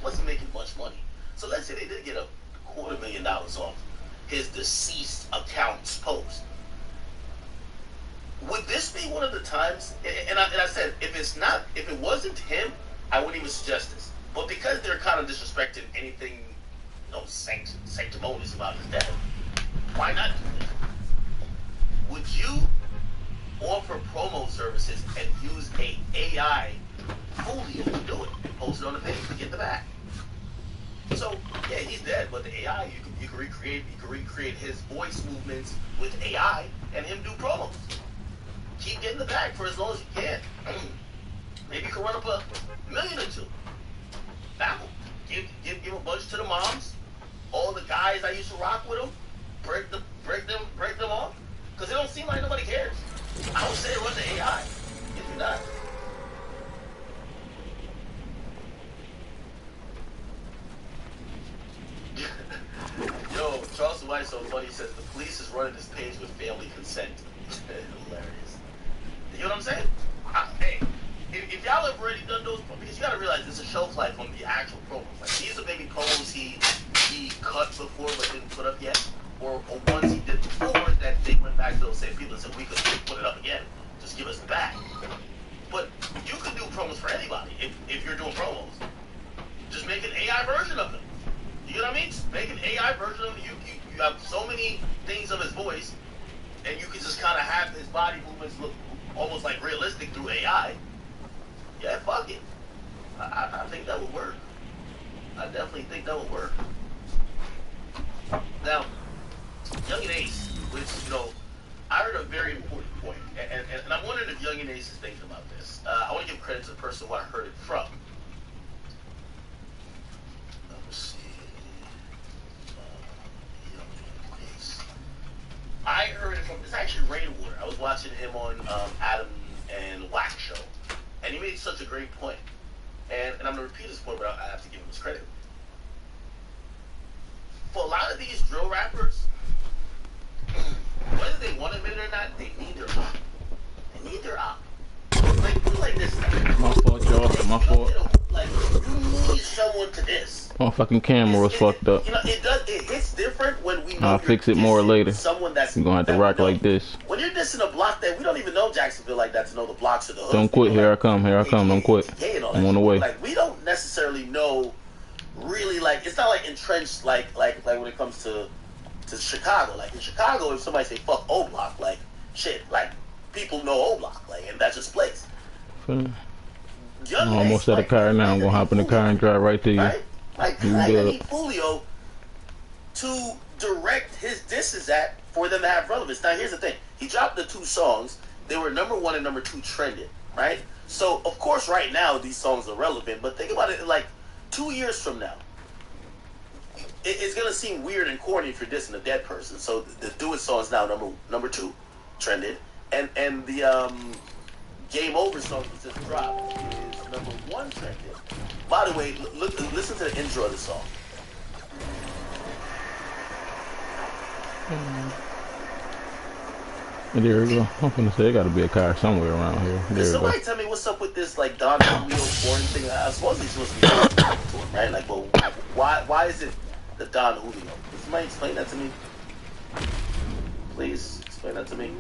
wasn't making much money. So let's say they did get a $250,000 off his deceased account's post. Would this be one of the times? And I said, if it wasn't him, I wouldn't even suggest this. But because they're kind of disrespecting anything, sanctimonious about his death, why not do this? Would you offer promo services and use a AI folio to do it and post it on the page to get the back? So yeah, he's dead, but the AI you can recreate his voice movements with AI and him do promos. Keep getting the bag for as long as you can. Maybe you can run up $1 million or $2 million. Now, give a bunch to the moms. All the guys I used to rock with them, break them off, because it don't seem like nobody cares. I would say run the AI. If you're not. Yo, Charleston White so funny. He says the police is running this page with family consent. Hilarious. You know what I'm saying? Hey, if y'all have already done those, because you gotta realize there's a shelf life on the actual promos. Like these are maybe promos he cut before but didn't put up yet, or ones he did before that they went back to those same people and said we could put it up again. Just give us the back. But you can do promos for anybody if you're doing promos. Just make an AI version of them. You know what I mean? Make an AI version of it. You have so many things of his voice, and you can just kind of have his body movements look almost like realistic through AI. Yeah, fuck it. I think that would work. I definitely think that would work. Now, Young and Ace, which, I heard a very important point, and I'm wondering if Young and Ace is thinking about this. I want to give credit to the person who I heard it from. Let's see. Young Ace. I heard it from, it's actually Rainwater. I was watching him on Adam and Wax show, and he made such a great point. And I'm going to repeat this point, but I have to give him his credit. For a lot of these drill rappers, whether they want to admit it or not, they need their op. They need their op. Like, put it like this. My fault, y'all. My fault. Like, you need someone to this. My fucking camera was fucked up. It hits different when we know I'll fix it more later. Someone that's you're gonna have to rock like this. When you're dissing a block that we don't even know Jacksonville like that to know the blocks of the hood. Don't quit. Here I come. Don't quit. I'm on the way. Like, we don't necessarily know really, like, it's not like entrenched like when it comes to Chicago. Like in Chicago, if somebody say fuck O Block, like shit, like people know O Block, like, and that's just place. I'm almost at a car now. I'm gonna hop in the car and drive right to you. Right? Like, I need Julio to direct his disses at for them to have relevance. Now, here's the thing: he dropped the 2 songs. They were #1 and #2 trended, right? So, of course, right now these songs are relevant. But think about it, like 2 years from now, it's gonna seem weird and corny if you're dissing a dead person. So, the Do It song is now number 2 trended, and the Game Over song he just dropped is #1 trended. By the way, listen to the intro of the song. There we go. I'm gonna say there gotta be a car somewhere around here. There we go. Somebody tell me what's up with this like Don Julio foreign thing. I suppose he's supposed to be right? Like, well, why is it the Don Julio? Can somebody explain that to me? Please explain that to me.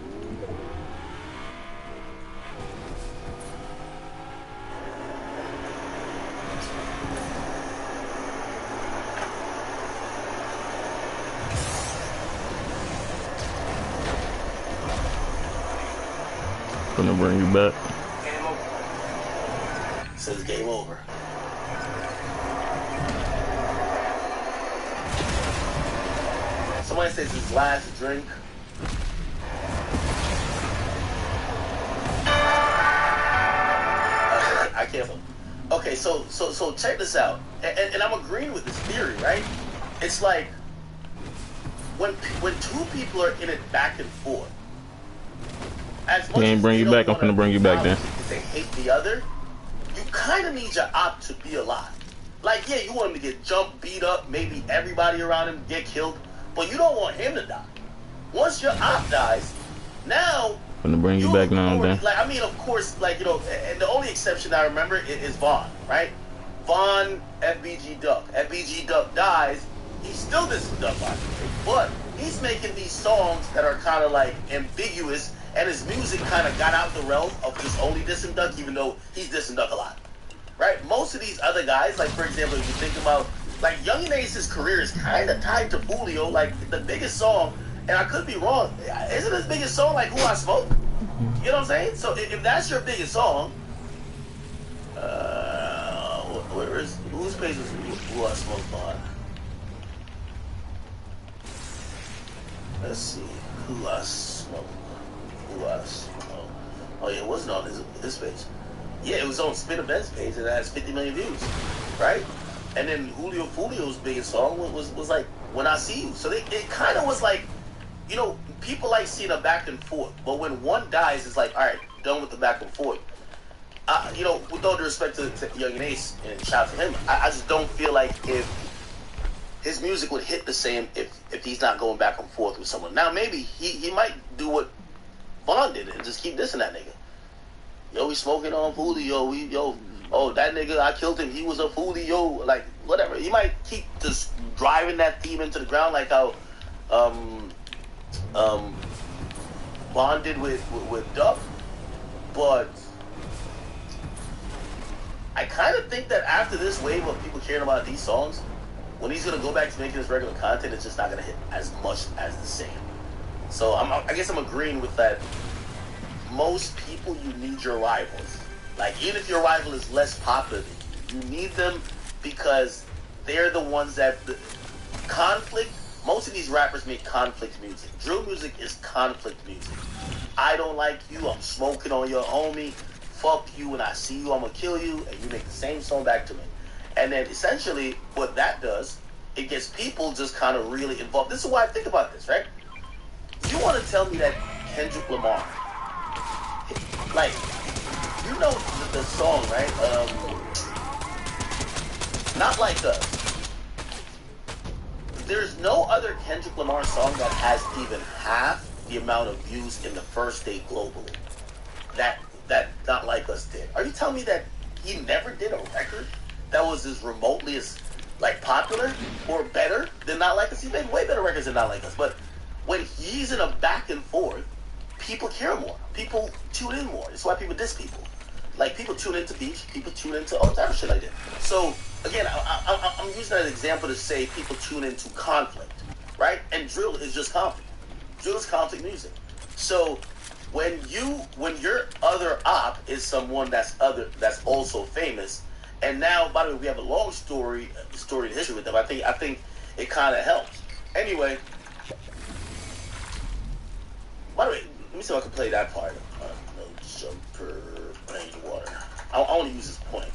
Gonna bring you back. Game over. It says game over. Somebody says his last drink. I can't. Okay, so check this out, and I'm agreeing with this theory, right? It's like when 2 people are in it back and forth. He ain't bring you back. I'm gonna bring you back then. If they hate the other, you kind of need your op to be alive. Like, yeah, you want him to get jumped, beat up, maybe everybody around him get killed, but you don't want him to die. Once your op dies, now I'm gonna bring you back now and then. Like, I mean, of course, like, and the only exception I remember is Vaughn, right? Von FBG Duck. FBG Duck dies. He still dissing Duck, by the way, but he's making these songs that are kind of like ambiguous, and his music kind of got out the realm of just only dissing Duck, even though he's dissing Duck a lot. Right? Most of these other guys, like for example, if you think about like Young and Ace's career is kind of tied to Julio. Like the biggest song, and I could be wrong, isn't his biggest song like Who I Smoke? You know what I'm saying? So if that's your biggest song, whose page is Who I Smoke on? Let's see. Who I Smoke. Who I Smoke. Oh yeah, it wasn't on his page. Yeah, it was on Spin of Ben's page, and it has 50 million views, right? And then Julio's biggest song was like When I See You. So it kind of was like, you know, people like seeing a back and forth, but when one dies, it's like, all right, done with the back and forth. You know, with all due respect to Young and Ace, and shout out to him, I just don't feel like if his music would hit the same if he's not going back and forth with someone. Now maybe he might do what Vaughn did and just keep dissing that nigga. Yo, we smoking on Julio. Oh, that nigga, I killed him. He was a Julio. Like, whatever. He might keep just driving that theme into the ground like how Vaughn did with Duck. But I kind of think that after this wave of people caring about these songs, when he's going to go back to making his regular content, it's just not going to hit as much as the same. So I guess I'm agreeing with that. Most people, you need your rivals. Like, even if your rival is less popular, you need them because they're the ones that... conflict, most of these rappers make conflict music. Drill music is conflict music. I don't like you, I'm smoking on your homie. Fuck you, when I see you, I'm gonna kill you. And you make the same song back to me. And then essentially, what that does, it gets people just kind of really involved. This is why I think about this, right? You want to tell me that Kendrick Lamar, like, you know the song, right? Not Like Us. There's no other Kendrick Lamar song that has even half the amount of views in the first day globally that Not Like Us did. Are you telling me that he never did a record that was as remotely as like popular or better than Not Like Us? He made way better records than Not Like Us, but when he's in a back and forth, people care more. People tune in more. It's why people diss people. Like, people tune into beef, people tune into all type of shit like that. So, again, I'm using that example to say people tune into conflict, right? And drill is just conflict. Drill is conflict music. So, when your other op is someone that's also famous, and now, by the way, we have a long story in history with them. I think it kind of helps. Anyway, by the way, let me see if I can play that part. No jumper, rainwater. I want to use his point.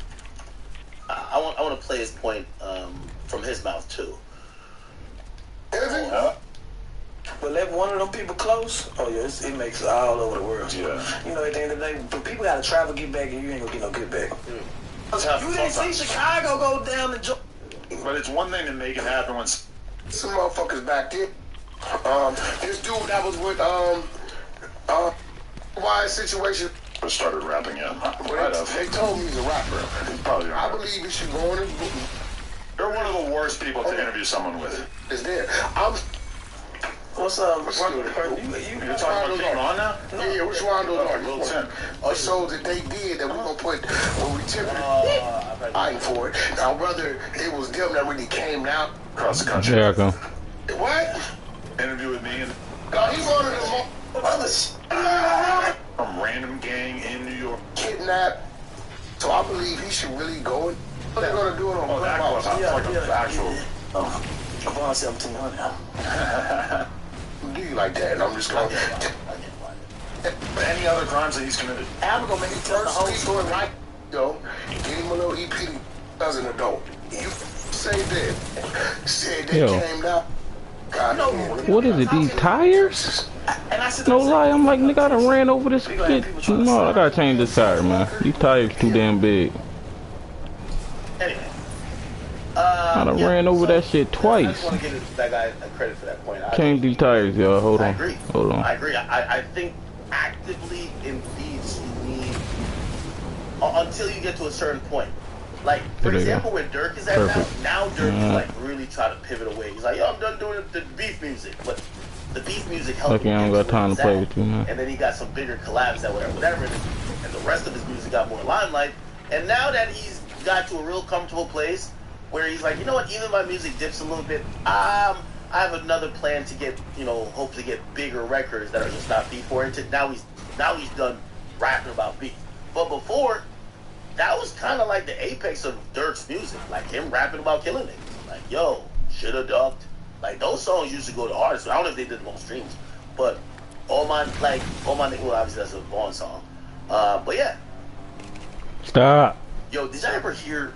I want to play his point from his mouth too. But let one of them people close, oh yeah, it makes it all over the world. Yeah. You know, at the end of the day, but people gotta travel, get back, and you ain't gonna get no get back. You didn't see Chicago go down the But it's one thing to make it happen when some motherfuckers back there. This dude that was with why situation started rapping in. They told me he's a rapper. Probably I believe he should go on and You're one of the worst people to interview someone with. is there. What's up? You're talking about being on now? Yeah, which one of those are Little Tim. A show that they did that we're gonna put when we tip it. I ain't for it. Now, brother, it was them that really came out Across the country. There I go. What? Interview with me and He one of them others. some random gang in New York. Kidnapped. So I believe he should really go. What are they gonna do it on Oh, that was like an actual. About 1700. Do you like that? And I'm just going. But any other crimes that he's committed? I'm gonna make you tell the whole story right. Yo, get him a little EP as an adult. You say that. Said they Yo. came down. God, No. What is it, these tires? And I said, No lie, I'm like, nigga, I done ran over this shit. No, I gotta change this tire, man. These tires too damn big. Anyway. I done ran over that shit I just twice. want to give that guy a credit for that point. Change these tires, y'all. Hold I on. agree. Hold on. I agree. I think actively in beats you need until you get to a certain point. Like, for There you go. example, where Dirk is at Perfect. now Dirk is like really trying to pivot away. He's like, yo, I'm done doing the beef music. But the beef music helped Lucky him I don't get got to where time he's to play at. with you, man. And then he got some bigger collabs that whatever it is. And the rest of his music got more limelight. And now that he's got to a real comfortable place where he's like, you know what, even my music dips a little bit, I have another plan to get, you know, hopefully get bigger records that are just not beef oriented. Now he's done rapping about beef. But before, that was kind of like the apex of Dirk's music, like him rapping about killing niggas. Like, yo, shoulda ducked. Like, those songs used to go to artists. I don't know if they did the most streams, but all my niggas, well, obviously that's a Vaughn song. But yeah. Stop. Yo, did y'all ever hear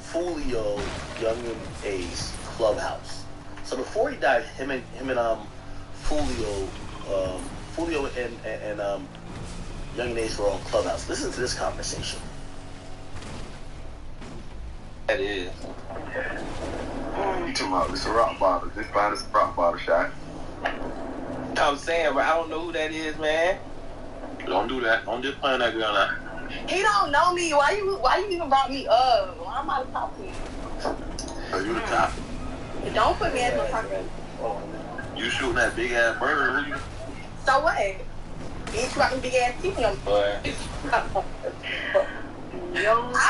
Fulio, Young and A's Clubhouse? So before he died, him and Fulio and Young and Ace were on Clubhouse. Listen to this conversation. That is. You talking about this rock bottle? Just find this rock bottle shot. I'm saying, but I don't know who that is, man. Don't do that. Don't just play that girl now. He don't know me. Why you even brought me up? Why am I talking? Are you the cop? Don't put me as no target. You shooting that big ass bird? Who you? So what? Ain't you got them big ass teeth on? I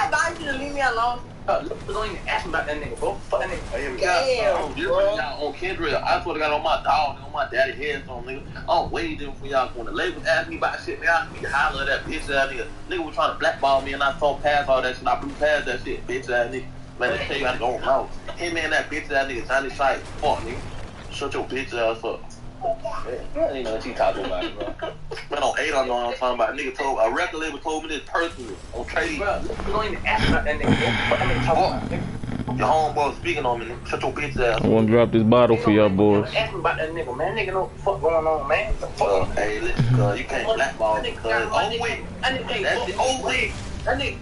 advise you to leave me alone. Look, don't even ask me about that nigga, bro. Fuck that nigga. Damn, Y'all on Kendrick. I swear to God, on my dog, on my daddy headstone, nigga. I'm waiting for y'all. When the labels ask me about shit, nigga, I need to holler at that bitch ass nigga. Nigga was trying to blackball me and I saw past all that shit. I blew past that shit, bitch ass nigga. Man, they tell you I don't know. Him and that bitch ass nigga, Johnny Sight. Fuck, nigga. Shut your bitch ass up. I don't even know what you talking about, bro. Man, on 8, I know what I'm talking about. Nigga told, a record label told me this personally. On trading. Bro, you don't even ask me about that nigga, bro. Fuck that nigga talking about, nigga. Your homeboy speaking on me, nigga. Shut your bitch ass I want to drop this bottle for y'all boys. Ask me about that nigga, man. Nigga know what the fuck going on, man. Fuck. Hey, listen, cuz you can't blackball me, cuz. Oh, wait. That's it. Oh, wait. That nigga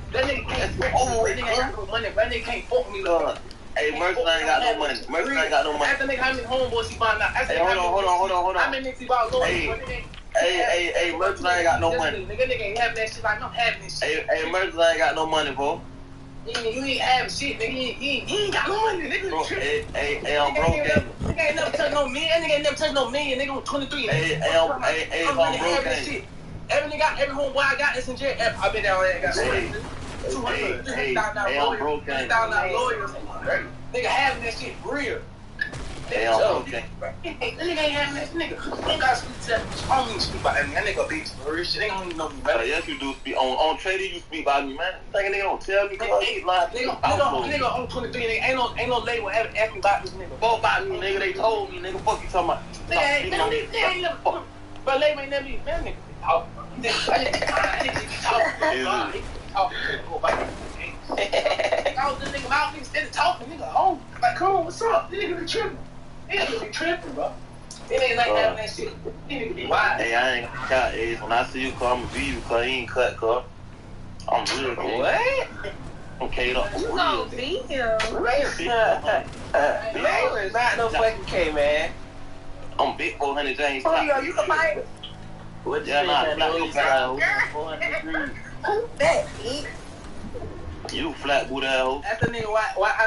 can't fuck me. That nigga ain't got no money. That nigga can't fuck me, look. Hey, Mercy ain't got no money. Mercy ain't got no money. Ask the nigga how many homeboys he buying out. Hey, hold on. How many niggas he bought? Hey, Mercy ain't got no money. Nigga ain't having that shit like I'm having this shit. Hey, Mercy ain't got no money, bro. You ain't having shit, nigga. You ain't got no money, nigga. Bro, hey, I'm broke. Nigga ain't never touched no million. That nigga ain't never touched no million. Nigga on 23. Hey, I'm broke. Every homeboy I got is in jail. I been down there and got $200. I'm broke. $200 nigga having that shit for real. Hey, I'm broke. That nigga ain't having that nigga. Don't gotta speak to that. I don't even speak about that. That nigga bitch for real shit. They don't even know me better. Yes, you do speak. On trading, you speak about me, man. Thinking they don't tell me, Nigga on 23, nigga. Ain't no label ever ask me about this nigga. Fuck about me, nigga. They told me, nigga. Fuck you talking about. Nigga ain't never. But label ain't never. Man, nigga. Talk. I was this nigga out, nigga steady talking, nigga. Oh, like, come on, what's up? This nigga be tripping. Nigga be tripping, bro. It ain't like having that shit. Nigga be wild. Hey, I ain't gonna cut, Ace. When I see you, cuz, I'm gonna beat you, cuz. You ain't cut, cuz. I'm real, cuz. What? I'm K'd up. You gon' beat him. Label is not no fucking K, man. I'm big 400 James. Julio, you can fight. What Yeah, nah, you flat, 400 degrees. Who's that? Eat. you flat boot ass. That's the nigga why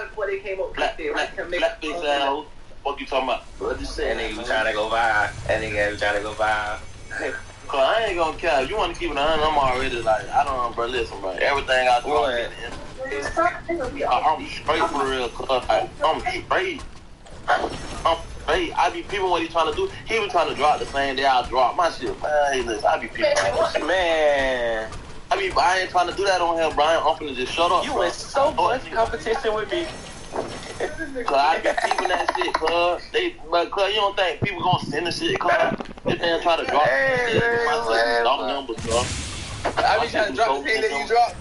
before they came up Flat bitch ass. Fuck you talking about? What you say? That nigga was trying to go viral. Cause I ain't gonna care. If you wanna keep it 100, I'm already like, I don't know, bro. Listen, bro. Everything I do, I'm straight for real, cuz. I'm straight. Hey, I be people what he trying to do. He was trying to drop the same day I drop my shit. Man, hey, listen, I be people. Man, I ain't trying to do that on here, Brian. I'm finna just shut up. you in so much competition with me. Cause I be keeping that shit, cuz. But cuz, you don't think people gonna send the shit, cuz? They man try to drop the shit. My numbers, cuz. I be trying to drop the thing that you drop.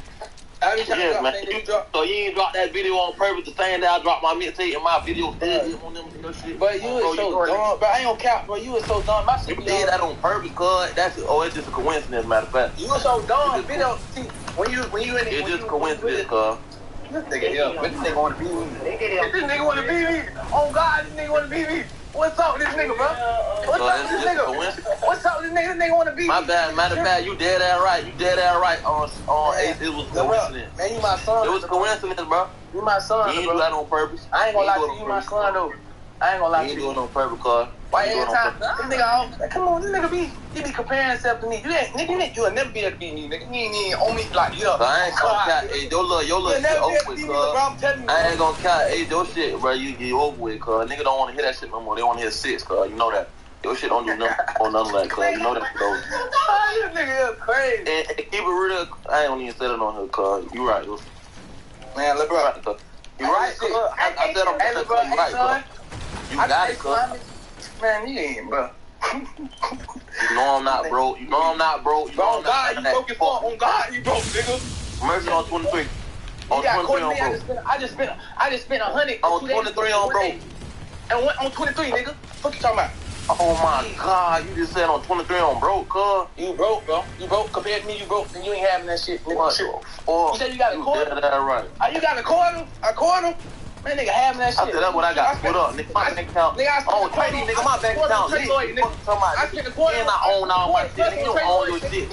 I be trying to drop the thing that you drop. So you ain't drop that video on purpose the same day I dropped my mixtape and my video still on them and that shit. But you was so dumb, bro. I ain't gonna cap, bro. You was so dumb. My shit You did that on purpose, cuz. It's just a coincidence, matter of fact. You was so dumb. Video, see, when you in it, It's just a coincidence, cuz. This nigga wanna be me. This nigga wanna be me. Oh God, this nigga wanna be me. What's up with this nigga, bro? What's up with this nigga? What's up with this nigga? This nigga wanna be. My bad, matter of fact, you dead ass right. You dead ass right on Ace. It was coincidence. Man, you my son. It was coincidence, bro. You my son, You ain't bro. do that on purpose. I ain't gonna lie to you, you my son, though. I ain't gonna lie to You you. ain't do it on purpose, cuz. Why every time, this nigga, come on, this nigga he be comparing himself to me. You ain't, nigga, you'll never be able to beat me, nigga. You ain't on me like, yo. I ain't gonna count. Hey, your little shit over with, cuz. I ain't gonna count. Hey, your shit, bro, you over with, cuz. Nigga don't wanna hear that shit no more. They wanna hear 6, cuz. You know that. Your shit don't do nothing on none of that, cuz. You know that, though. This nigga is crazy. And keep it real, I ain't gonna even say it on her, cuz. You right, cuz. Man, look, bro. You right, cuz. I said I'm saying, you right, cuz. You got it, cuz. Man, you ain't, bro. You know I'm not broke. You know I'm not broke. You know On God, you broke your phone. On God, you broke, nigga. Mercy on 23. On 23 on broke. I just spent 100 On 23 on broke. And went on 23, nigga. Fuck you talking about? Oh my God, you just said on 23 on broke, cuz. You broke, bro. You broke. Compared to me, you broke, and you ain't having that shit, nigga. What the fuck? You said you got a quarter? You did that right. You got a quarter? A quarter? Man, nigga, having that shit. I said that's what I got. Put up, nigga. My bank account. Oh, crazy, nigga. My bank account. I spent a quarter. And I own all my shit. Nigga, you don't own your shit.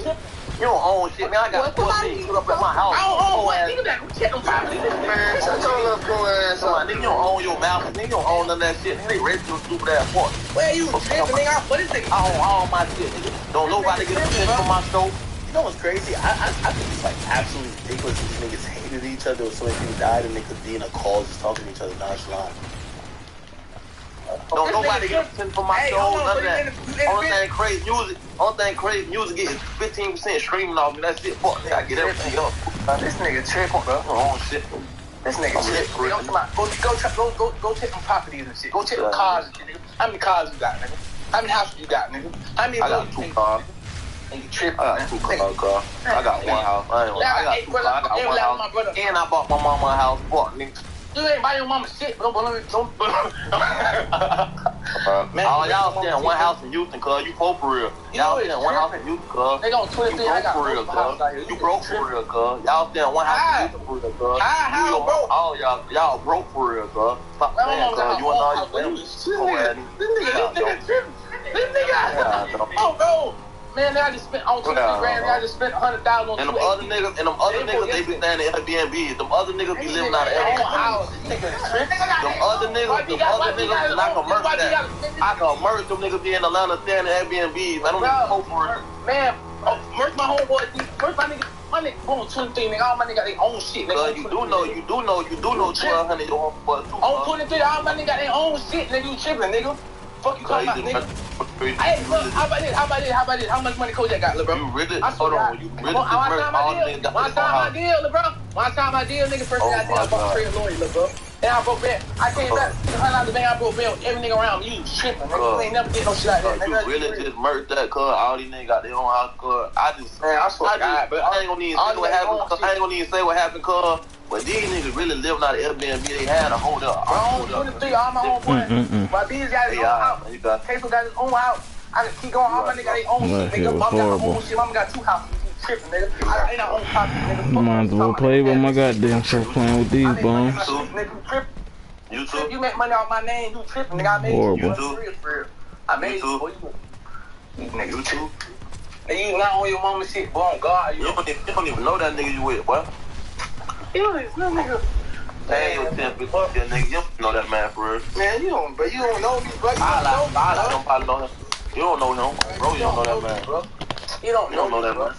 You don't own shit, man. I got 4 things put up at my house. I don't own what? Nigga, that check them property. Man, shut your little cool ass up. Nigga, you don't own your mouth. Nigga, you don't own none of that shit. Nigga, they raised your stupid ass fuck. Where you tripping, nigga? What is it? I own all my shit, nigga. Don't nobody get a shit from my show. You know what's crazy? I think it's like absolutely ridiculous. These niggas hated each other. So many people died, and they could be in a call just talking to each other nonchalant. Don't nobody get a 10 for my show, none of that. Only thing crazy music get is 15% streaming off me. That's it. Fuck, nigga, I get everything up. This nigga tripping, bro. Oh shit. This nigga tripping. Go check them properties and shit. Go check them cars and shit, nigga. How many cars you got, nigga? How many houses you got, nigga? How many I got 2 cars. And you tripping, I got 2 cars. I got 1 house. I got 2 cars. I got 1 house. And I bought my mama a house. Fuck, nigga. You ain't buy your mama shit, but don't. Man, all y'all stay in 1 house in Houston, cuz. You broke for real. Y'all stay in 1 house in Houston, cuz. They gon' 23. I got for real, cuz. You broke for real, cuz. Y'all stay in 1 house in Houston for real, cuz. How broke? All y'all broke for real, cuz. Stop saying, cuz. You and all your family. This nigga tripping. This nigga. Oh, bro. Man, I just spent on 23 grand. I just spent 100,000 on. And them other niggas, they be staying in Airbnb. Them other niggas be living out of Airbnb. Them other niggas, and I can merge that. I can merge them niggas be in Atlanta staying in Airbnb. I don't even go for it. Man, merge my homeboy. Merge my nigga on 23, nigga. All my niggas got their own shit, nigga. You do know 1,200 your homeboy too. On 23, all my niggas got their own shit, nigga. You tripping, nigga. Fuck you talking about, nigga. Hey, look, how about this? How much money Kojak got, little bro? You really? Hold on, you really? One time my deal, little bro. One time my deal, nigga. First thing I did, I bought a trade lawyer, little bro. And I broke back. I came back, $100 bank. I broke back with every nigga around me. You tripping, nigga. You ain't never get no shit like that. You really just murked that, cuz. All these niggas got their own house, cuz. I swear to God, but I ain't gonna even say what happened, cuz. I ain't gonna even say what happened, cuz. But these niggas really living out of Airbnb. They had a hold up. I'm 23, all my own boys. My business got his own house. Casey got his own house. I can keep going. All my niggas got their own shit, nigga. Mama got her own shit. Mama got 2 houses. Tripping, nigga. I ain't our own property, nigga. Might as well play with my goddamn self playing with these bums. You too. You make money off my name, you tripping, nigga. I made horrible. You for real. I made you, boy. Nigga, You too. Nigga, you not on your mama shit, boy. On God, You don't even know that nigga you with, boy. You no nigga. Hey, yo, 10 bitch, nigga. You don't know that man for real. Man, you don't know me, bro. I don't probably know him. You don't know him, bro. You don't know that man, bro. You don't know that man.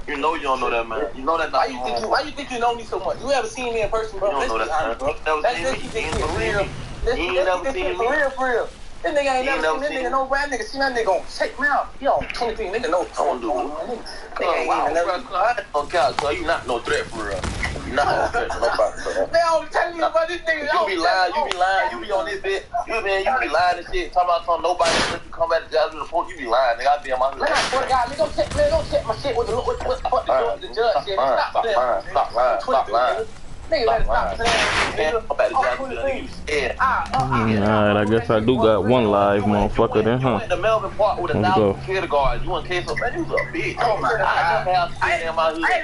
You know you don't know that man. You know that. Why you think you know me so much? You ever seen me in person, bro? You don't know that man, bro. That's just you for real. You ain't never seen me. For real. This nigga ain't never seen this nigga. No bad nigga. See that nigga gon' check me out. He on 23 nigga. No, I won't do it. Nigga ain't never. On couch, so you not no threat for real. You not no threat to nobody, bro. They always telling me about this nigga. You be lying. You be on this bit. You be lying and shit. Talking about something nobody let you come back to jail to the report. You be lying, nigga. I be on my hood. Man, I swear to God, nigga, don't check my shit with the judge shit. Stop lying. Nigga, better stop saying nigga. Alright, I guess I do got one live motherfucker then, huh? You went to Melvin Park with 1,000 kindergartens. You went case of man, you was a bitch. Oh my God. I never have seen in my hood. Hey,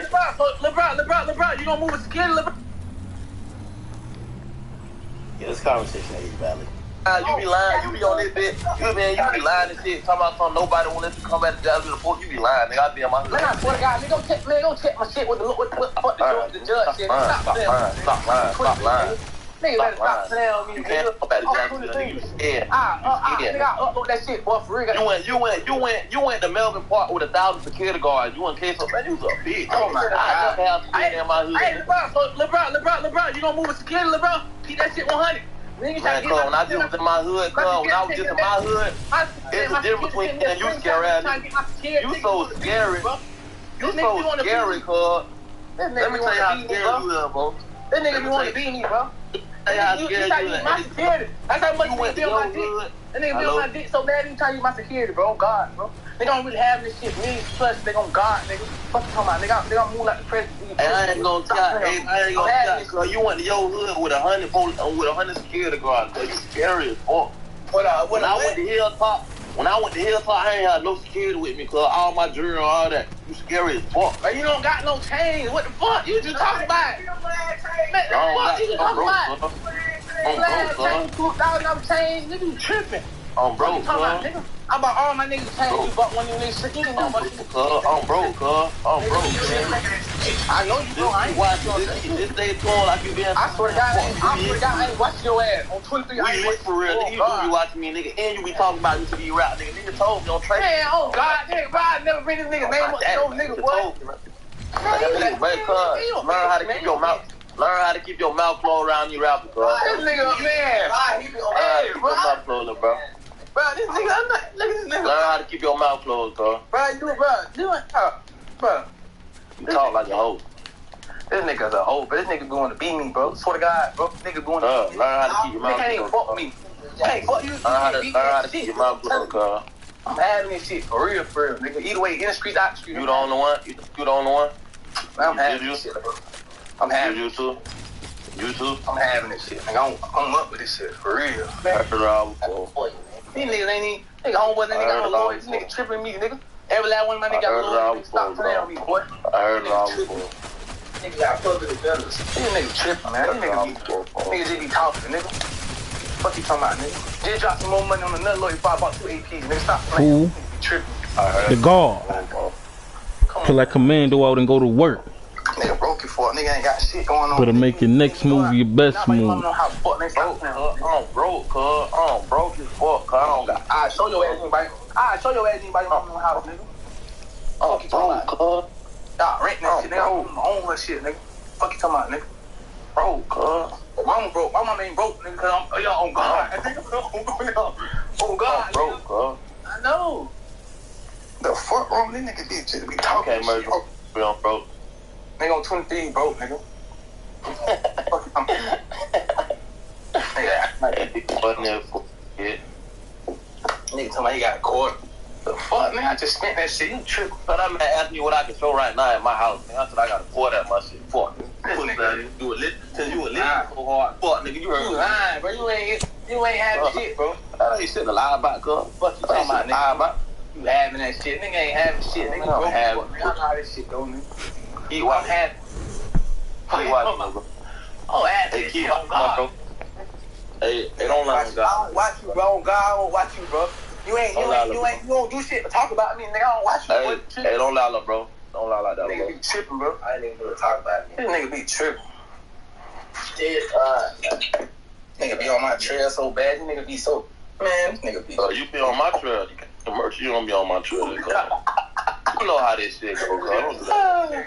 LeBron, you gonna move with security, LeBron? Yeah, this conversation ain't valid. You be lying. You be on this bitch. You be lying and shit. Talking about something nobody want us to come back to Dallas with the fork. You be lying, nigga. I be on my hood. Man, I swear to God, nigga, go check my shit with the judge shit. Stop lying. Nigga, better stop playing on me. You can't come back to Dallas, nigga. You scared. Nigga, I upload that shit, boy, for real. You went to Melvin Park with 1,000 security guards. You went case up, man. You was a bitch. Oh my God. I have security in my hood. Hey, LeBron, you gonna move with security, LeBron? Keep that shit 100. Man, when I just was in my hood, when I was just in my hood, there's a difference between me and you scary ass. You so scary. You so scary, cuz. Let me tell you how scared you are, bro. That nigga be want to beat me, bro. You try to use my security. That's how much you be on my dick. That nigga be on my dick so bad, he try to use my security, bro. God, bro. They don't really have this shit. Millions plus, they gon' guard, nigga. What you talking about? They gon' move like the president. I ain't gonna tell, cuz you went to your hood with 100 security guards, cuz you scary as fuck. When I went to Hilltop, I ain't had no security with me, cuz all my jewelry and all that. You scary as fuck. But you don't got no chains. What the fuck? You just talking about it. Man, what you just talking about? $2,000 chains, nigga, you tripping. I'm broke, cuz. I bought all my niggas chains. You bought one of them niggas. You didn't know much. I'm broke, cuz. I know you, bro. I ain't watching this day torn like you been. I swear to God, I ain't watching your ass. On 23, I ain't watching for real. Nigga, you do be watching me, nigga. And you be talking about me to be rap, nigga. Nigga told me on trade. Man, oh God, nigga, bro, I never bring this nigga name up to no nigga, boy. Learn how to keep your mouth. Learn how to keep your mouth closed around you rapping, bro. This nigga, man. Keep your mouth closed, bro. Bro, this nigga, I'm not. Look at this nigga. Learn how to keep your mouth closed, bro. Bro, do it. Bro. You talk like a hoe. This nigga's a hoe, but this nigga going to beat me, bro. Swear to God, bro. This nigga going to beat me. Learn how to keep your mouth closed. Nigga ain't fuck me. Hey, fuck you. Learn how to keep your mouth closed, cuz. I'm having this shit for real, nigga. Either way, in the streets, out the street. You the only one? You the only one? I'm having this shit, bro. I'm having you too? You too? I'm having this shit, nigga. I'm up with this shit, for real. These niggas ain't even, nigga, homeboy, nigga got no lawyers. This nigga tripping me, nigga. Every last one of my niggas got lawyers. Nigga, stop playing on me, boy. I heard it all before. Nigga got public defenders. These niggas tripping, man. Niggas just be talking, nigga. What you talking about, nigga? Just drop some more money on another lawyer before I bought 2 APs. Nigga, stop playing. Who? Tripping. The guard. Feel like commando out and go to work. Nigga broke it for it. Nigga ain't got shit going on. Better make your next move your best move. I'm broke, cuz. I'm broke as fuck, cuz. I don't got. I'll show your ass anybody. I'll show your ass anybody on the house, nigga. I'm broke, cuz. Y'all rent that shit, nigga. I'm on her shit, nigga. Fuck you talking about, nigga? Broke, cuz. Mama broke. My mama ain't broke, nigga, cuz I'm on God. On God. I'm broke, cuz. I know. The fuck wrong with this nigga bitch? Just be talking. Okay, murder. We on broke. Nigga on 23 broke, nigga. Fuck you talking about? Nigga talking about he got a court. The fuck, nigga? I just spent that shit. You tripping? But I'm asking you what I can show right now at my house, nigga. I said I gotta pour that my shit. Fuck. This nigga, you a lit so hard. Fuck, nigga, you heard me. You lying, bro. You ain't having shit, bro. I ain't shit to lie about, cuz. Fuck you talking about, nigga. You having that shit. Nigga ain't having shit. Nigga broke. I know how this shit go, nigga. Eat what? I'm happy. Eat what, bro? Oh, happy. Hey, bro. Hey, don't lie on God. I don't watch you, bro. On God, I don't watch you, bro. You don't do shit to talk about me, nigga. I don't watch you, Hey, don't lie, bro. Don't lie like that, bro. Nigga be tripping, bro. I ain't even gonna talk about it. This nigga be tripping. Nigga be on my trail so bad. This nigga be so... Man, this nigga be... You be on my trail. You don't be on my trail, cuz. You know how this shit go, cuz. Don't do that.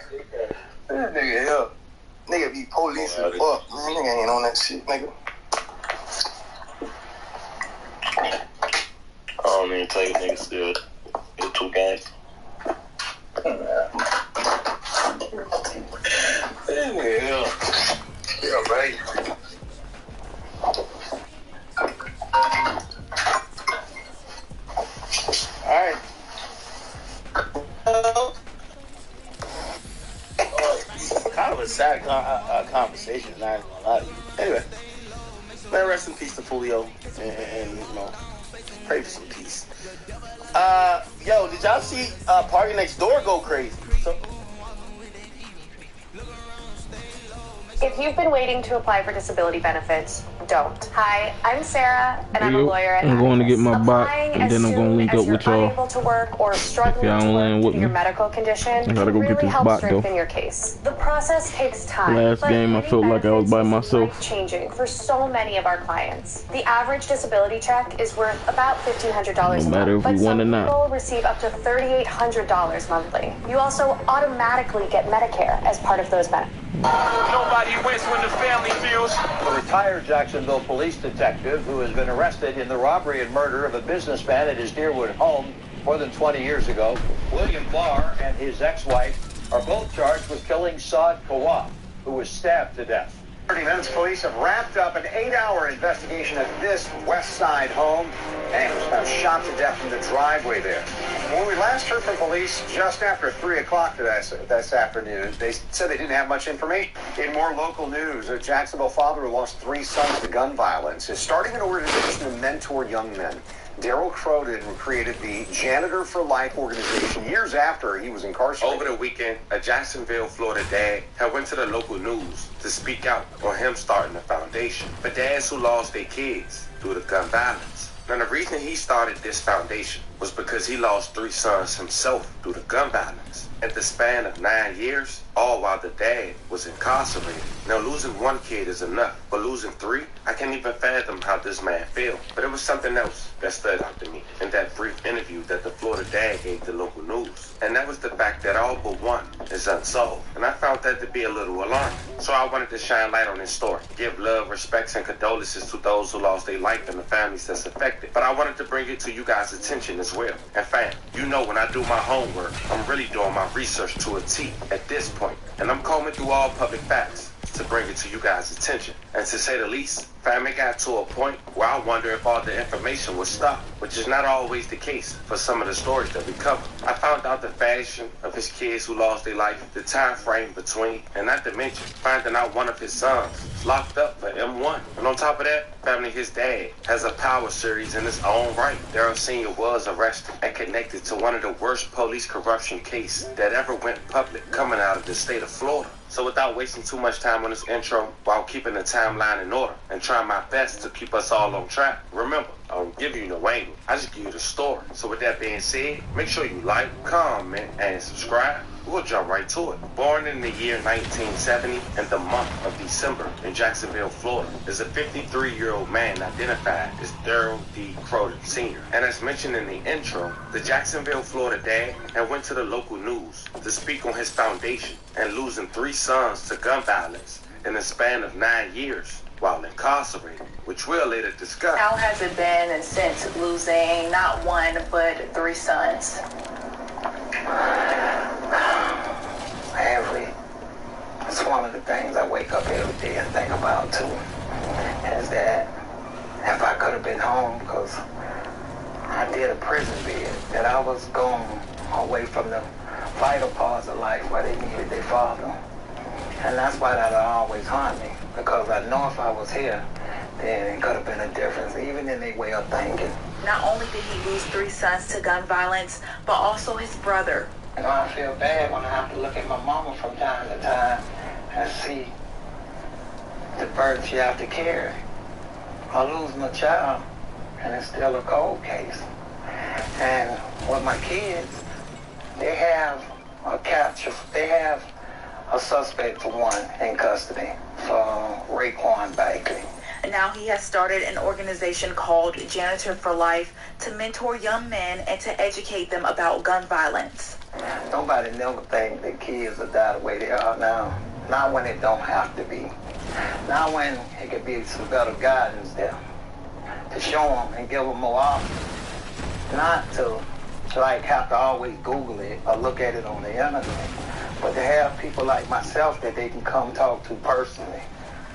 This nigga here. Nigga be police as fuck. Man, nigga ain't on that shit, nigga. I don't even take a nigga serious. It's 2 games. Yeah, right. Alright. Kind of a sad conversation, not gonna lie to you. Anyway, man, rest in peace to Fulio, and you know, pray for some peace. Yo, did y'all see Party Next Door go crazy? So, if you've been waiting to apply for disability benefits, don't. Hi, I'm Sarah, and I'm a lawyer at I'm going to get my bot, Applying and then I'm going to link up with y'all. unable to work or struggling y'all to don't land work with due to your me, medical condition I gotta go can get really this help bot, strengthen though. your case. The process takes time. Last but game, I many felt like I was by benefits is myself. life-changing for so many of our clients. The average disability check is worth about $1,500 No matter a if month, we but won or some not. people receive up to $3,800 monthly. You also automatically get Medicare as part of those benefits. Nobody wins when the family feels. A retired Jacksonville police detective who has been arrested in the robbery and murder of a businessman at his Deerwood home more than 20 years ago. William Barr and his ex-wife are both charged with killing Saad Kawaf, who was stabbed to death. 30 minutes, police have wrapped up an 8-hour investigation at this West Side home. Man was found shot to death in the driveway there. When we last heard from police just after 3 o'clock this afternoon, they said they didn't have much information. In more local news, a Jacksonville father who lost 3 sons to gun violence is starting an organization to mentor young men. Daryl Croden created the Janitor for Life organization years after he was incarcerated. Over the weekend, a Jacksonville, Florida dad had went to the local news to speak out on him starting a foundation for dads who lost their kids due to gun violence. Now, the reason he started this foundation was because he lost 3 sons himself due to gun violence. At the span of 9 years, all while the dad was incarcerated. Now, losing 1 kid is enough, but losing 3, I can't even fathom how this man feel. But it was something else that stood out to me in that brief interview that the Florida dad gave to local news. And that was the fact that all but 1 is unsolved. And I found that to be a little alarming. So I wanted to shine light on this story, give love, respects, and condolences to those who lost their life and the families that's affected. But I wanted to bring it to you guys' attention as well. And fam, you know when I do my homework, I'm really doing my research to a T at this point. And I'm combing through all public facts to bring it to you guys' attention. And to say the least, fam, it got to a point where I wonder if all the information was stopped, which is not always the case for some of the stories that we cover. I found out the fashion of his kids who lost their life, the time frame between, and not to mention finding out one of his sons locked up for M1. And on top of that, family, his dad has a power series in his own right. Daryl Sr. was arrested and connected to one of the worst police corruption cases that ever went public coming out of the state of Florida. So without wasting too much time on this intro, while keeping the timeline in order and trying my best to keep us all on track, remember, I don't give you no angle, I just give you the story. So with that being said, make sure you like, comment, and subscribe. We'll jump right to it. Born in the year 1970 in the month of December in Jacksonville, Florida, is a 53-year-old man identified as Daryl D. Croden Sr. And as mentioned in the intro, the Jacksonville, Florida dad had went to the local news to speak on his foundation and losing 3 sons to gun violence in the span of 9 years while incarcerated, which we'll later discuss. How has it been since losing not 1 but 3 sons? It's one of the things I wake up every day and think about too, is that if I could have been home, because I did a prison bid, that I was going away from the vital parts of life where they needed their father. And that's why that always haunt me, because I know if I was here, then it could have been a difference, even in their way of thinking. Not only did he lose 3 sons to gun violence, but also his brother. You know, I feel bad when I have to look at my mama from time to time and see the burden she have to carry. I lose my child, and it's still a cold case. And with my kids, they have a capture. They have a suspect for 1 in custody for Raekwon Bakley. Now he has started an organization called Janitor for Life to mentor young men and to educate them about gun violence. Nobody never think that kids will die the way they are now. Not when it don't have to be. Not when it could be some better guidance there to show them and give them more options. Not to like have to always Google it or look at it on the internet, but to have people like myself that they can come talk to personally.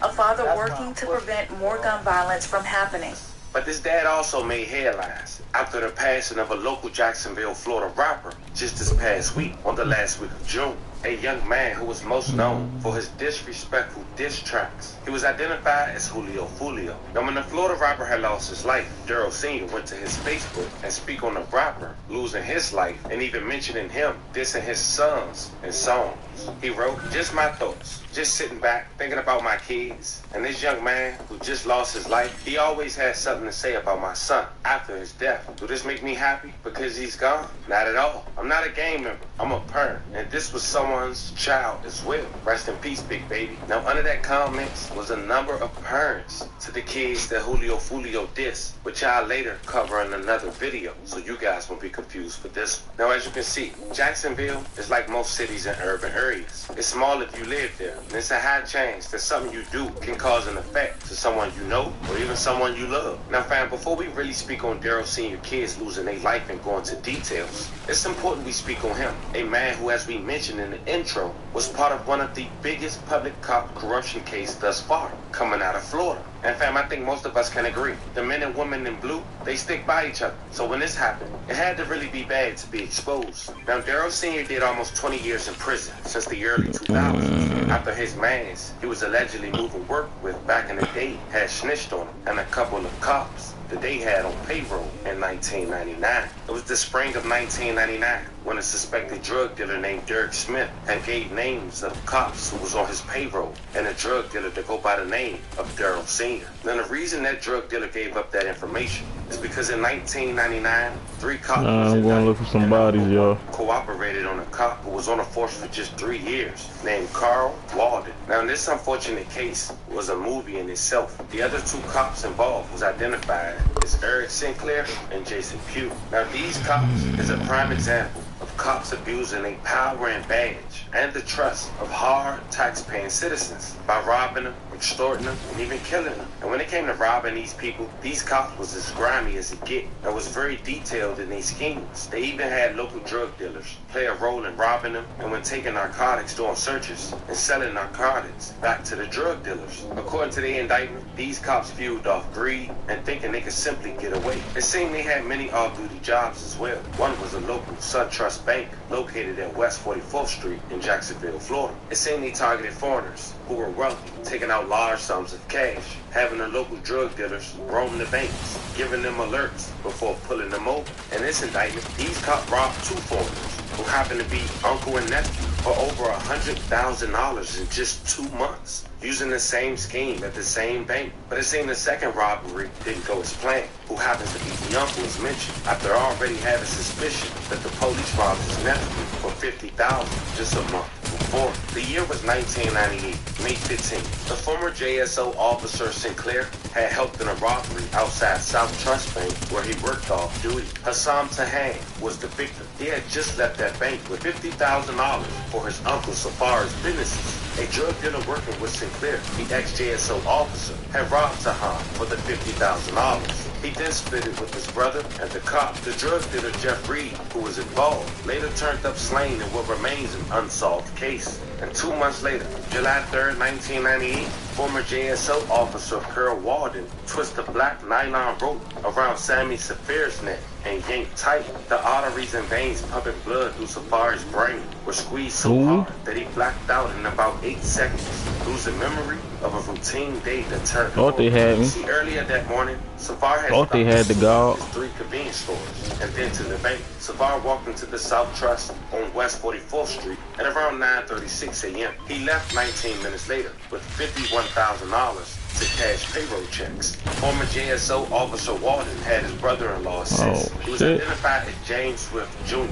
A father working to prevent more gun violence from happening. But this dad also made headlines after the passing of a local Jacksonville, Florida rapper just this past week on the last week of June. A young man who was most known for his disrespectful diss tracks. He was identified as Julio Fulio. Now when the Florida rapper had lost his life, Daryl Sr. went to his Facebook and speak on the rapper losing his life and even mentioning him dissing his sons in songs. He wrote, "Just my thoughts. just sitting back, thinking about my kids. And this young man who just lost his life, he always had something to say about my son after his death. Do this make me happy because he's gone? Not at all. I'm not a gang member. I'm a parent. And this was someone's child as well. Rest in peace, big baby. Now, under that comments was a number of parents to the kids that Julio Fulio dissed, which I'll later cover in another video, so you guys won't be confused with this one. Now, as you can see, Jacksonville is like most cities in urban areas. It's small if you live there, and it's a high chance that something you do can cause an effect to someone you know or even someone you love. Now, fam, before we really speak on Daryl Sr. kids losing their life and go into details, it's important we speak on him, a man who, as we mentioned in the intro, was part of one of the biggest public cop corruption cases thus far, coming out of Florida. And fam, I think most of us can agree. The men and women in blue, they stick by each other. So when this happened, it had to really be bad to be exposed. Now, Daryl Sr. did almost 20 years in prison since the early 2000s. After his mans he was allegedly moving work with back in the day had snitched on him and a couple of cops that they had on payroll in 1999. It was the spring of 1999 when a suspected drug dealer named Derek Smith had gave names of cops who was on his payroll and a drug dealer to go by the name of Daryl Sr. Now, the reason that drug dealer gave up that information is because in 1999, 3 cops I'm going to look for some bodies, y'all. Cooperated on a cop who was on the force for just 3 years, named Carl Walden. Now, this unfortunate case was a movie in itself. The other 2 cops involved was identified as Eric Sinclair and Jason Pugh. Now, these cops is a prime example of cops abusing their power and badge and the trust of hard tax-paying citizens by robbing them, extorting them, and even killing them. And when it came to robbing these people, these cops was as grimy as it get and was very detailed in their schemes. They even had local drug dealers play a role in robbing them and when taking narcotics during searches and selling narcotics back to the drug dealers. According to the indictment, these cops fueled off greed and thinking they could simply get away. It seemed they had many off-duty jobs as well. One was a local SunTrust bank located at West 44th Street in Jacksonville, Florida. It seemed they targeted foreigners who were wealthy, taking out large sums of cash, having the local drug dealers roam the banks, giving them alerts before pulling them over. In this indictment, these cops robbed 2 foreigners who happened to be uncle and nephew for over $100,000 in just 2 months, using the same scheme at the same bank. But it seemed the second robbery didn't go as planned, who happens to be the uncle as mentioned, after already having suspicion that the police robbed his nephew for $50,000 just a month before. The year was 1998, May 15th. The former JSO officer Sinclair had helped in a robbery outside South Trust Bank where he worked off duty. Hassam Tahan was the victim. He had just left that bank with $50,000 for his uncle Safar's businesses. A drug dealer working with Sinclair, the ex-JSO officer, had robbed Tahan for the $50,000. He then split it with his brother and the cop. The drug dealer Jeff Reed, who was involved, later turned up slain in what remains an unsolved case. And 2 months later, July 3rd, 1998, former JSO officer Carl Walden twisted a black nylon rope around Sammy Safar's neck and yanked tight. The arteries and veins pumping blood through Safar's brain were squeezed so hard that he blacked out in about 8 seconds, losing memory of a routine day that turned Thought they had me. See, earlier that morning, Safar had Thought they had the guard. 3 convenience stores and then to the bank. Safar walked into the South Trust on West 44th Street at around 9:36 a.m. He left 19 minutes later with $51,000 to cash payroll checks. Former JSO officer Walden had his brother-in-law assist. He was identified as James Swift Jr.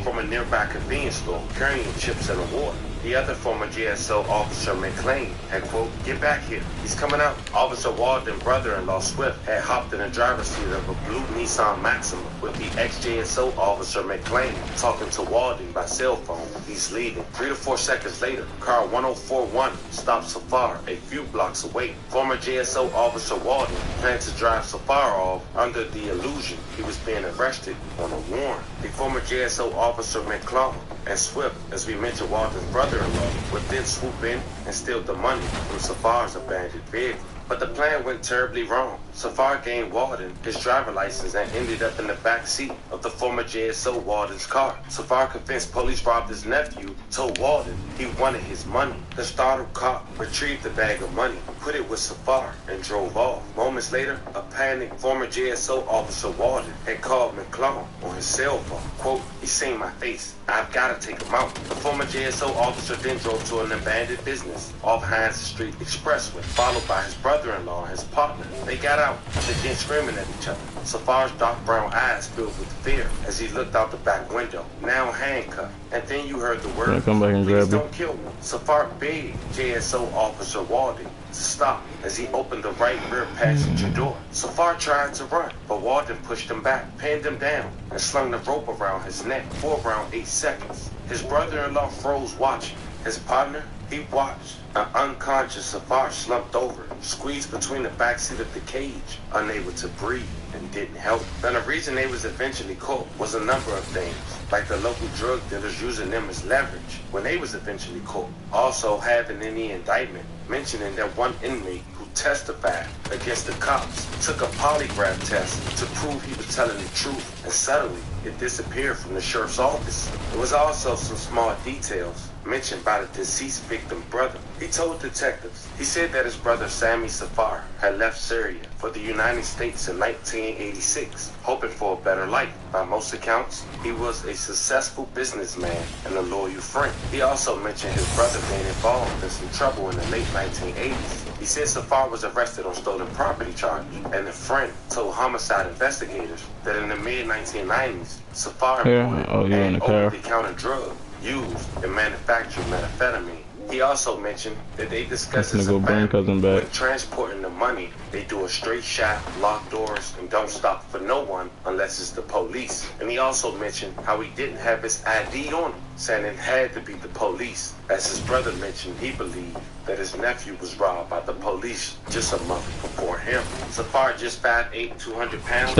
from a nearby convenience store carrying chips and a water. The other former JSO officer McClain had, quote, "Get back here. He's coming out." Officer Walden's brother-in-law Swift had hopped in the driver's seat of a blue Nissan Maxima with the ex-JSO officer McClain talking to Walden by cell phone. He's leaving. 3 to 4 seconds later, car 1041 stopped Safar a few blocks away. Former JSO officer Walden planned to drive Safar off under the illusion he was being arrested on a warrant. The former JSO officer McClain and Swift, as we mentioned, Walden's brother-in-law, would then swoop in and steal the money from Safar's abandoned vehicle. But the plan went terribly wrong. Safar gained Walden his driver license and ended up in the back seat of the former JSO Walden's car. Safar convinced police robbed his nephew, told Walden he wanted his money. The startled cop retrieved the bag of money, put it with Safar, and drove off. Moments later, a panicked former JSO officer Walden had called McClung on his cell phone. Quote, "He's seen my face. I've got to take him out." The former JSO officer then drove to an abandoned business off Hines Street Expressway, followed by his brother-in-law and his partner. They got out, began screaming at each other. Safar's dark brown eyes filled with fear as he looked out the back window, now handcuffed. And then you heard the word, come back and "Please grab don't kill me." Safar begged JSO officer Walden to stop as he opened the right rear passenger door. Safar tried to run, but Walden pushed him back, pinned him down, and slung the rope around his neck for around 8 seconds. His brother-in-law froze watching. His partner, he watched. An unconscious Safar slumped over, squeezed between the backseat of the cage, unable to breathe, and didn't help. Now the reason they was eventually caught was a number of things, like the local drug dealers using them as leverage when they was eventually caught. Also having in the indictment mentioning that one inmate who testified against the cops took a polygraph test to prove he was telling the truth, and suddenly it disappeared from the sheriff's office. There was also some small details mentioned by the deceased victim brother. He told detectives, he said that his brother Sammy Safar had left Syria for the United States in 1986, hoping for a better life. By most accounts, he was a successful businessman and a loyal friend. He also mentioned his brother being involved in some trouble in the late 1980s. He said Safar was arrested on stolen property charges, and a friend told homicide investigators that in the mid-1990s, Safar imported an over-the-counter drug used in manufacturing methamphetamine. He also mentioned that they discussed as a family when transporting the money, they do a straight shot, lock doors, and don't stop for no one unless it's the police. And he also mentioned how he didn't have his ID on him, saying it had to be the police. As his brother mentioned, he believed that his nephew was robbed by the police just a month before him. Safar, just 5'8", 200 pounds,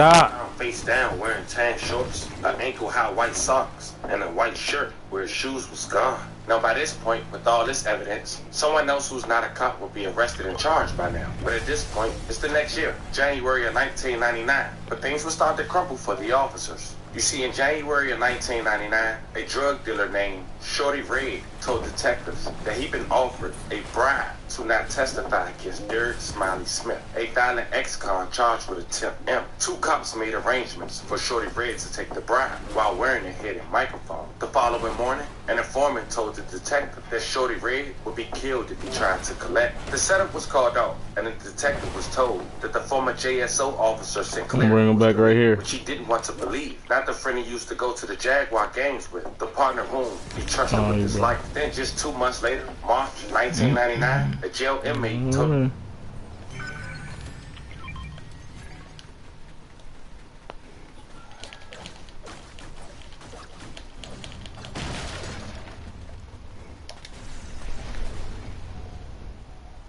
face down, wearing tan shorts, ankle-high white socks, and a white shirt where his shoes was gone. Now, by this point, with all this evidence, someone else who's not a cop will be arrested and charged by now. But at this point, it's the next year, January of 1999. But things will start to crumble for the officers. You see, in January of 1999, a drug dealer named Shorty Red told detectives that he'd been offered a bribe to not testify against Derek Smiley Smith, a violent ex-con charged with attempt M. 2 cops made arrangements for Shorty Red to take the bribe while wearing a hidden microphone. The following morning, an informant told the detective that Shorty Red would be killed if he tried to collect. The setup was called off, and the detective was told that the former JSO officer Sinclair, bring him back right here, which he didn't want to believe, not the friend he used to go to the Jaguar games with, the partner whom he trusted with his life. Then just 2 months later, March 1999, a jail inmate told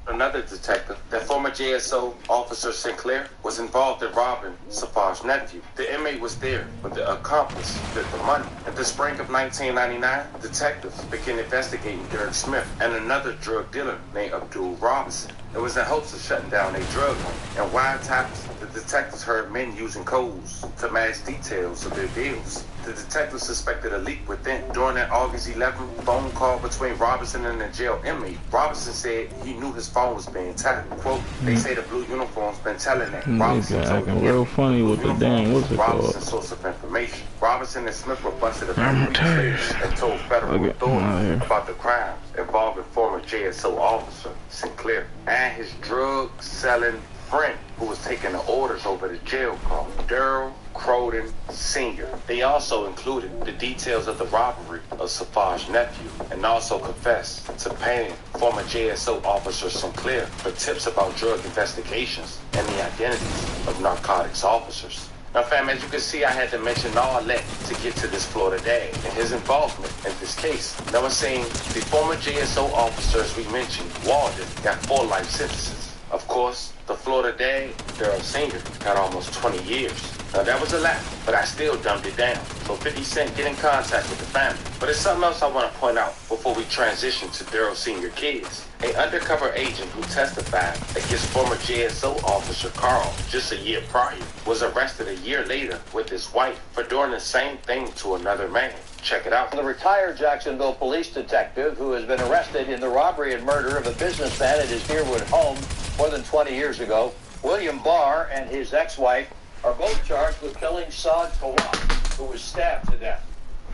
another detective that former JSO officer Sinclair was involved in robbing Safar's nephew. The inmate was there when the accomplice split the money. At the spring of 1999, detectives began investigating Derek Smith and another drug dealer named Abdul Robinson. It was in hopes of shutting down a drug ring. And wiretaps, the detectives heard men using codes to match details of their deals. The detectives suspected a leak within. During that August 11th phone call between Robinson and the jail inmate, Robinson said he knew his phone was being tapped. Quote, they say the blue uniform's been telling that. Robinson told him real funny with the damn, what's it called? Robinson's source of information. Robinson and Smith were busted about a week later and told federal authorities about the crimes involving former JSO officer Sinclair and his drug-selling friend who was taking the orders over the jail call, Daryl Croden Sr. They also included the details of the robbery of Safar's nephew and also confessed to paying former JSO officer Sinclair for tips about drug investigations and the identities of narcotics officers. Now, fam, as you can see, I had to mention all that to get to this Florida dad and his involvement in this case. Now, we're saying the former JSO officers we mentioned, Walden, got 4 life sentences. Of course, the Florida dad, Daryl Sr., got almost 20 years. Now that was a lot, but I still dumped it down. So 50 Cent get in contact with the family. But there's something else I want to point out before we transition to Daryl Sr. kids. An undercover agent who testified against former JSO officer Carl just a year prior was arrested a year later with his wife for doing the same thing to another man. Check it out. The retired Jacksonville police detective who has been arrested in the robbery and murder of a businessman at his Deerwood home more than 20 years ago, William Barr, and his ex-wife are both charged with killing Saad Kawaf, who was stabbed to death.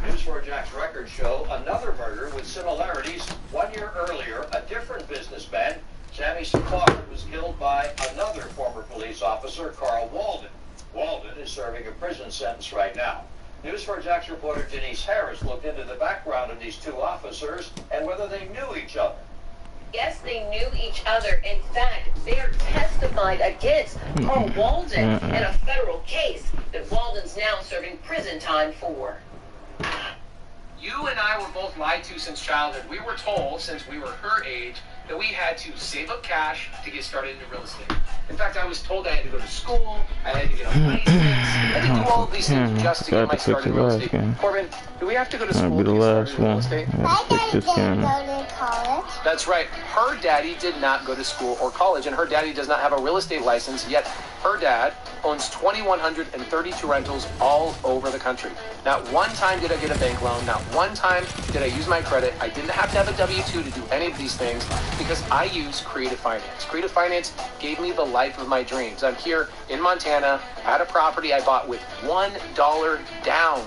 News4Jack's records show another murder with similarities. 1 year earlier, a different businessman, Sammy Safar, was killed by another former police officer, Carl Walden. Walden is serving a prison sentence right now. News4Jack's reporter Denise Harris looked into the background of these two officers and whether they knew each other. Yes, they knew each other. In fact, Bear testified against Carl Walden in a federal case that Walden's now serving prison time for. You and I were both lied to since childhood. We were told, since we were her age, that we had to save up cash to get started into real estate. In fact, I was told I had to go to school, I had to get a license, I had to do all of these things just to get my start in real estate. Corbin, do we have to go to school to get started in real estate? My daddy didn't go to college. That's right. Her daddy did not go to school or college, and her daddy does not have a real estate license, yet her dad owns 2,132 rentals all over the country. Not one time did I get a bank loan, not one time did I use my credit. I didn't have to have a W-2 to do any of these things because I use Creative Finance. Creative Finance gave me the life of my dreams. I'm here in Montana at a property I bought with $1 down.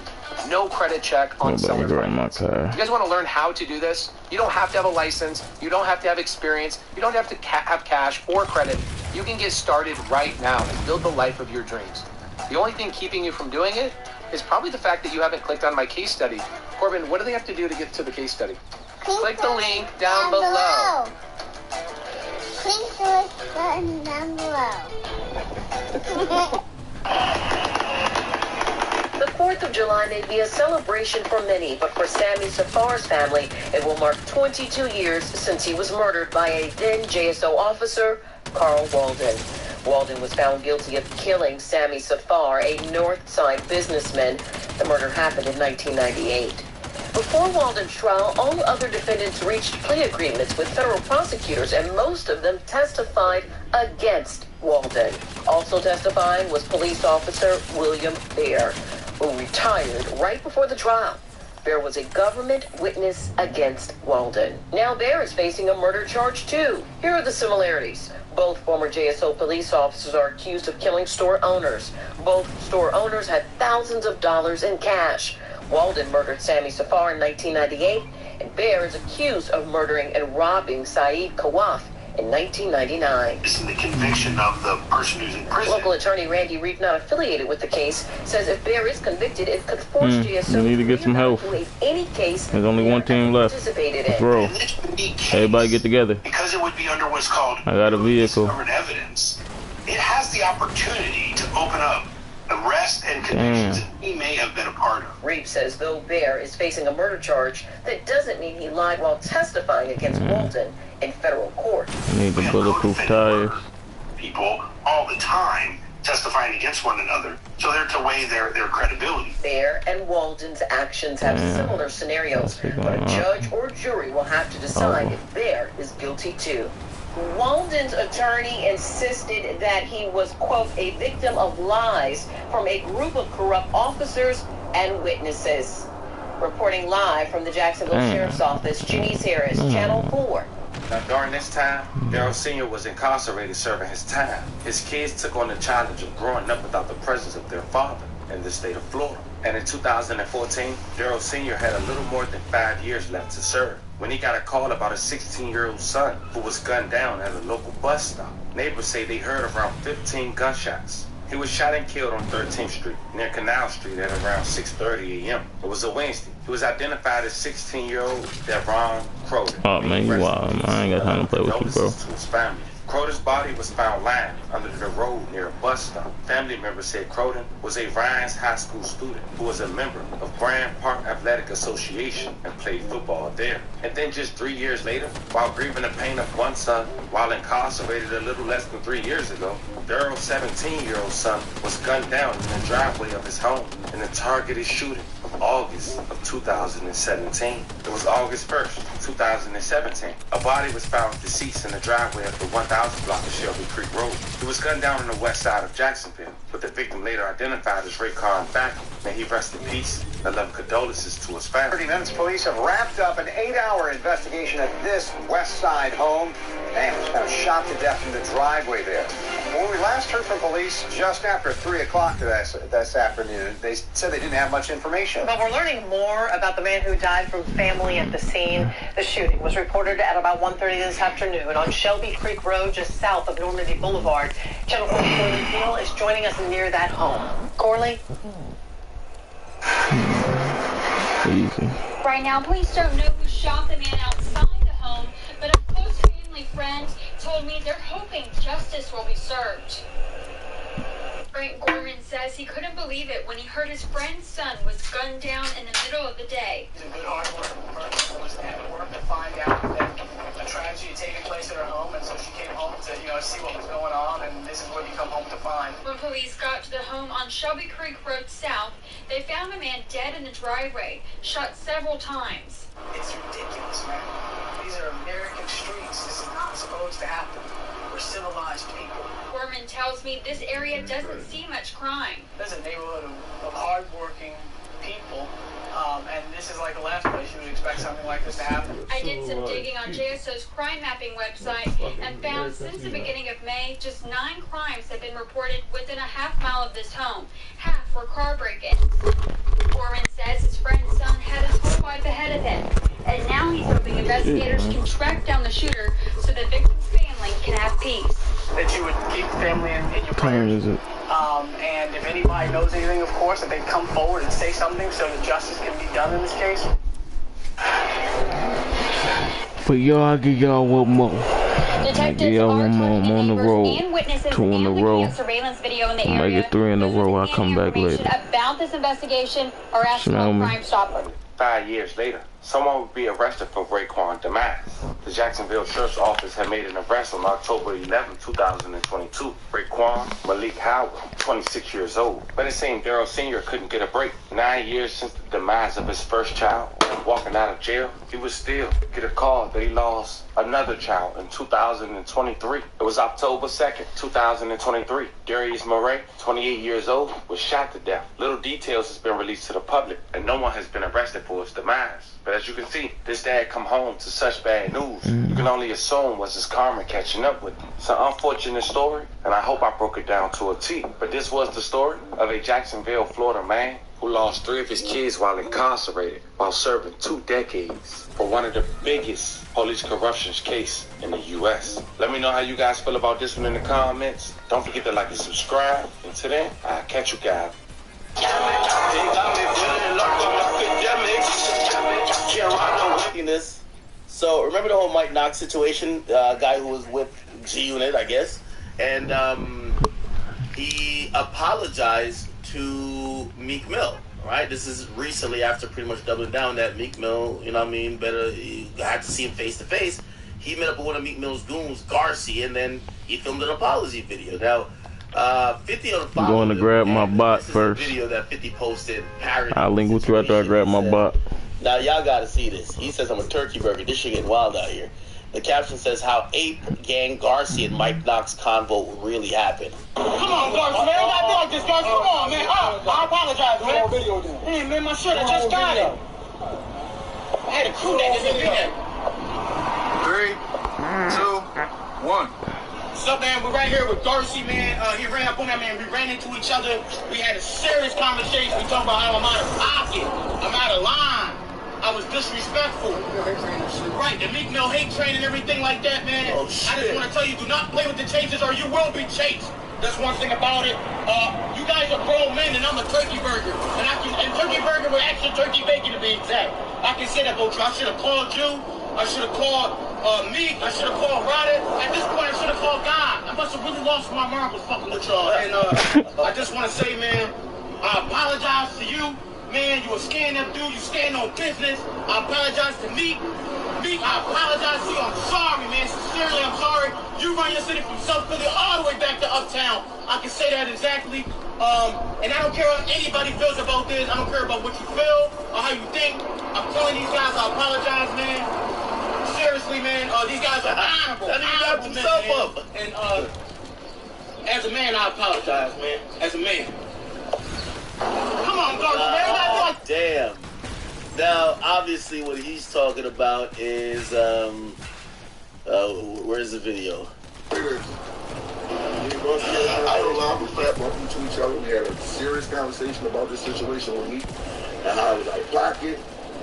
No credit check on seller finance. You guys want to learn how to do this? You don't have to have a license. You don't have to have experience. You don't have to have cash or credit. You can get started right now and build the life of your dreams. The only thing keeping you from doing it is probably the fact that you haven't clicked on my case study. Corbin, what do they have to do to get to the case study? Click the link down below. Click the button down below. The 4th of July may be a celebration for many, but for Sammy Safar's family, it will mark 22 years since he was murdered by a then JSO officer, Carl Walden. Walden was found guilty of killing Sammy Safar, a Northside businessman. The murder happened in 1998. Before Walden's trial, all other defendants reached plea agreements with federal prosecutors, and most of them testified against Walden. Also testifying was police officer William Bear, who retired right before the trial. Bear was a government witness against Walden. Now Bear is facing a murder charge too. Here are the similarities. Both former JSO police officers are accused of killing store owners. Both store owners had thousands of dollars in cash. Walden murdered Sammy Safar in 1998, and Bear is accused of murdering and robbing Saeed Kawaf in 1999. This is the conviction of the person who's in prison. Local attorney Randy Reed, not affiliated with the case, says if Bear is convicted, it could force JSO you need to get some help. Any case. There's only one team left. Bro, everybody get together. Because it would be under what's called I got a vehicle. evidence. It has the opportunity to open up arrest and convictions he may have been a part of. Reed says though Bear is facing a murder charge, that doesn't mean he lied while testifying against Walden in federal court. I need the bulletproof tires. People all the time testifying against one another, so they're to weigh their credibility. Bear and Walden's actions have similar scenarios, but a judge or jury will have to decide if Bear is guilty too. Walden's attorney insisted that he was, quote, a victim of lies from a group of corrupt officers and witnesses. Reporting live from the Jacksonville Sheriff's Office, Janice Harris, Channel 4. Now, during this time, Daryl Sr. was incarcerated serving his time. His kids took on the challenge of growing up without the presence of their father in the state of Florida. And in 2014, Daryl Sr. had a little more than 5 years left to serve when he got a call about a 16-year-old son who was gunned down at a local bus stop. Neighbors say they heard around 15 gunshots. He was shot and killed on 13th Street, near Canal Street at around 6:30 a.m. It was a Wednesday. He was identified as 16-year-old Devon Crowder. Oh man, you wild, man. I ain't got time to play with you, bro. To his family. Croden's body was found lying under the road near a bus stop. Family members said Croden was a Rhines High School student who was a member of Grand Park Athletic Association and played football there. And then just 3 years later, while grieving the pain of one son while incarcerated a little less than 3 years ago, Daryl's 17-year-old son was gunned down in the driveway of his home in a targeted shooting of August of 2017. It was August 1st, 2017. A body was found deceased in the driveway of the 1000 block of Shelby Creek Road. He was gunned down on the west side of Jacksonville, but the victim later identified as Raekwon Factor. May he rest in peace. I love condolences to his family. 30 minutes, police have wrapped up an 8-hour investigation at this west side home. Man was found shot to death in the driveway there. When we last heard from police just after 3 o'clock this afternoon, they said they didn't have much information. But we're learning more about the man who died from family at the scene. The shooting was reported at about 1:30 this afternoon on Shelby Creek Road, just south of Normandy Boulevard. Channel 4's Corley Hill is joining us near that home. Corley? Easy. Right now, police don't know who shot the man outside the home, but a close family friend told me they're hoping justice will be served. Frank Gorman says he couldn't believe it when he heard his friend's son was gunned down in the middle of the day. He's a good, hard-working person. Was at work to find out that a tragedy had taken place at her home, and so she came home to, see what was going on, and this is what you come home to find. When police got to the home on Shelby Creek Road South, they found a man dead in the driveway, shot several times. It's ridiculous, man. These are American streets. This is not supposed to happen. We're civilized people. Gorman tells me this area doesn't see much crime. There's a neighborhood of hard-working people, and this is like the last place you would expect something like this to happen. I did some digging on JSO's crime mapping website and found since the beginning of May, just 9 crimes have been reported within a half mile of this home. Half were car break-ins. Gorman says his friend's son had his whole life ahead of him, and now he's hoping investigators can track down the shooter so the victim's family can have peace. That you would keep the family in your What time is it? And if anybody knows anything, of course, that they come forward and say something so that justice can be done in this case. But y'all, I give y'all one more. Detectives are I'm on the road. and witnesses 2 in a row. surveillance video in the Make area. it 3 in a row. I come back later. About this investigation or asking Smell me. Crime Stopper. 5 years later, someone would be arrested for Raekwon's demise. The Jacksonville Sheriff's Office had made an arrest on October 11, 2022. Raekwon Malik Howard, 26 years old. But it seemed Daryl Sr. couldn't get a break. 9 years since the demise of his first child, walking out of jail, he would still get a call that he lost another child in 2023. It was October 2nd, 2023. Darius Murray, 28 years old, was shot to death. Little details has been released to the public, and no one has been arrested for his demise. But as you can see, this dad come home to such bad news. You can only assume was his karma catching up with him. It's an unfortunate story, and I hope I broke it down to a T. But this was the story of a Jacksonville, Florida man who lost 3 of his kids while incarcerated, while serving 2 decades for one of the biggest police corruption case in the U.S. Let me know how you guys feel about this one in the comments. Don't forget to like and subscribe. Until then, I'll catch you guys. So remember the whole Mike Knox situation, guy who was with G-Unit, I guess, and he apologized to Meek Mill. Right, this is recently after pretty much doubling down that Meek Mill, better had to see him face to face. He met up with one of Meek Mill's goons, Garcia, and then he filmed an apology video. Now, 50 on the I'm going to grab my bot first. Video that 50 posted. I'll link with you after I grab my bot. Now y'all gotta see this. He says I'm a turkey burger. This shit getting wild out here. The caption says how Ape Gang Garcia and Mike Knox convo really happened. Come on, Garcia, man. You gotta be like this, Garcia. Come on, man. I apologize, man. Hey, man, my shirt, I just got it. I had a crew that didn't do that. 3, 2, 1. What's up, man? We're right here with Garcia, man. He ran up on that man. We ran into each other. We had a serious conversation. We talked about how I'm out of pocket. I'm out of line. I was disrespectful. Right, the Meek Mill hate train and everything like that, man. I just want to tell you, do not play with the chases or you will be chased. That's one thing about it. You guys are grown men and I'm a turkey burger. And turkey burger with extra turkey bacon to be exact. I can say that, but I should have called you. I should have called Meek. I should have called Ryder. At this point, I should have called must have really lost my marbles fucking with y'all. And I just want to say, man, I apologize to you. Man, you a scaring up dude. You standing on business. I apologize to Meek. Meek, I apologize to you. I'm sorry, man. Sincerely, I'm sorry. You run your city from South Philly all the way back to Uptown. I can say that exactly. And I don't care what anybody feels about this. I don't care about what you feel or how you think. I'm telling these guys I apologize, man. Seriously, man. These guys are honorable. That nigga got himself up. And as a man, I apologize, man. As a man. Come on, Garth. Damn. Now, obviously, what he's talking about is, where's the video? I don't lie, we fat bumped into each other. We had a serious conversation about this situation with me. And I was out of pocket.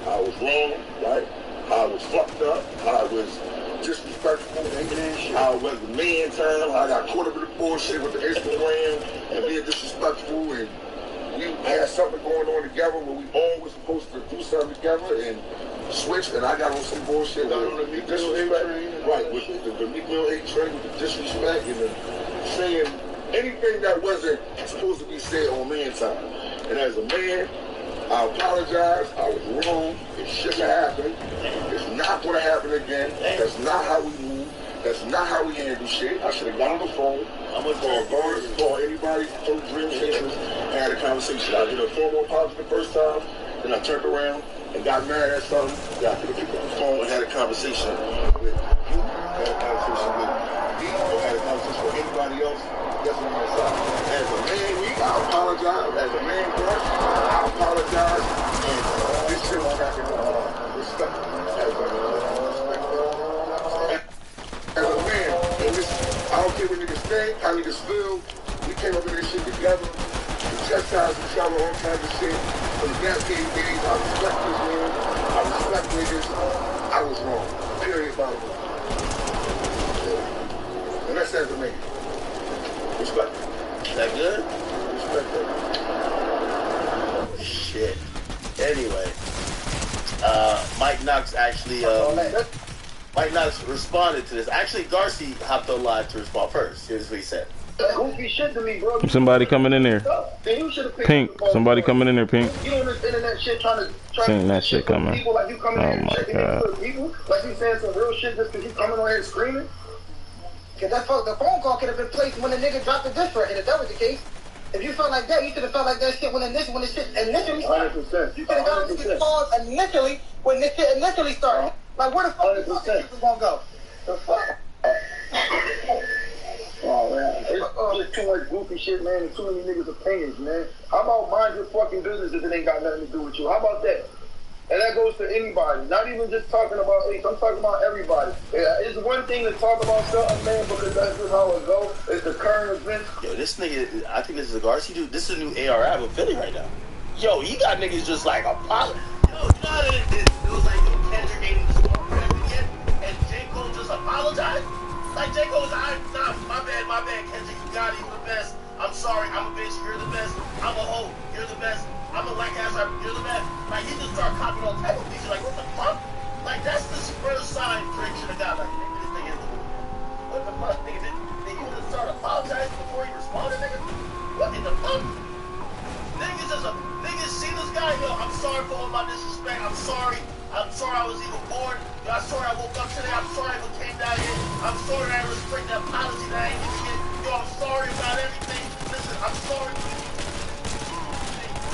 I was wrong, right? I was fucked up. I was disrespectful. I was the man time. I got caught up in the bullshit with the Instagram and being disrespectful. And we had something going on together where we all were supposed to do something together and switch. And I got on some bullshit with the disrespect. Right, with the Meek Mill hate train, with the disrespect and the saying anything that wasn't supposed to be said on man time. And as a man, I apologize. I was wrong. It shouldn't have happened. It's not going to happen again. That's not how we move. That's not how we handle shit. I should have got on the phone. I'm going to call Garth, call anybody, call Dream Chasers, and had a conversation. I did a formal apology the first time, then I turned around and got mad at something. Got to the people on the phone and had a conversation with you, had a conversation with me, or had a conversation with anybody else that's on my side. As a man, I apologize. As a man, Garth, I apologize. And this shit will happen. Respect. As a man, and this, I don't care what niggas think, how niggas feel. We came up with this shit together. We chastised each other, all kinds of shit. From the gas game days, I respect this man. I respect niggas. I was wrong. Period, bottom line. And that's as a man. Respect. Is that good? Respect that. Shit. Anyway, Mike Knox actually, Mike Knox responded to this. Actually, Garcia hopped on live to respond first. Here's what he said. Goofy shit to me, bro. Somebody coming in there. Pink. Somebody coming in there, Pink. You don't this internet shit trying Seen that shit coming. people like you coming in Oh here and my checking God. into people like you saying some real shit just because you coming on here screaming. Cause the phone call could have been placed when the nigga dropped the diss record. If that was the case, if you felt like that, you should have felt like that shit when the shit initially started. 100%. You could have got this pause initially when this shit initially started. Like where the fuck is this gonna go? The fuck? Oh man, it's too much goofy shit, man, and too many niggas' opinions, man. How about mind your fucking business if it ain't got nothing to do with you? How about that? And that goes to anybody, not even just talking about Ace. I'm talking about everybody. It's one thing to talk about something, man, because that's just how it goes. It's the current events. Yo, this nigga, I think this is a Garcia dude. This is a new AR with Philly right now. Yo, he got niggas just like apologize. Yo, you know how it was like Kendrick ain't the score again, and J. Cole just apologized? Like J. Cole was like, nah, my bad, Kendrick, you got it, you the best. I'm sorry, I'm a bitch, you're the best. I'm a hoe, you're the best. I'm a black ass rapper, you're the best. Like, he just started copying all type of things. You're like, what the fuck? Like, that's the first sign Drake should have got. Like, nigga, this nigga, what the fuck, nigga? Did you just start apologizing before he responded, nigga? What in the fuck? Niggas see this guy, yo, I'm sorry for all my disrespect. I'm sorry I was even born. Yo, I'm sorry I woke up today. I'm sorry I even came down here. I'm sorry I respect the apology that I ain't even get. Yo, I'm sorry about everything. Listen, I'm sorry.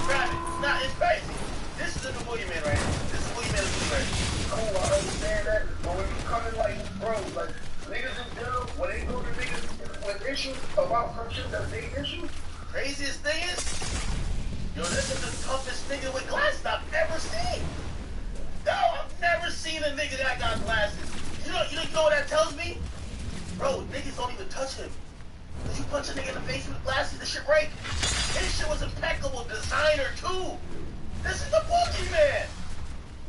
Grab it. Nah, it's crazy. This is the new boogeyman right here. This is boogeyman is right here. Oh, I understand that. But when you come in like, bro, like, niggas in jail, when they go to niggas with issues about some shit that's their issues. Craziest thing is, yo, this is the toughest nigga with glasses I've ever seen. No, I've never seen a nigga that got glasses. You know what that tells me? Bro, niggas don't even touch him. Cause you punch a nigga in the face with glasses, the shit break. And this shit was impeccable, designer too. This is the boogeyman.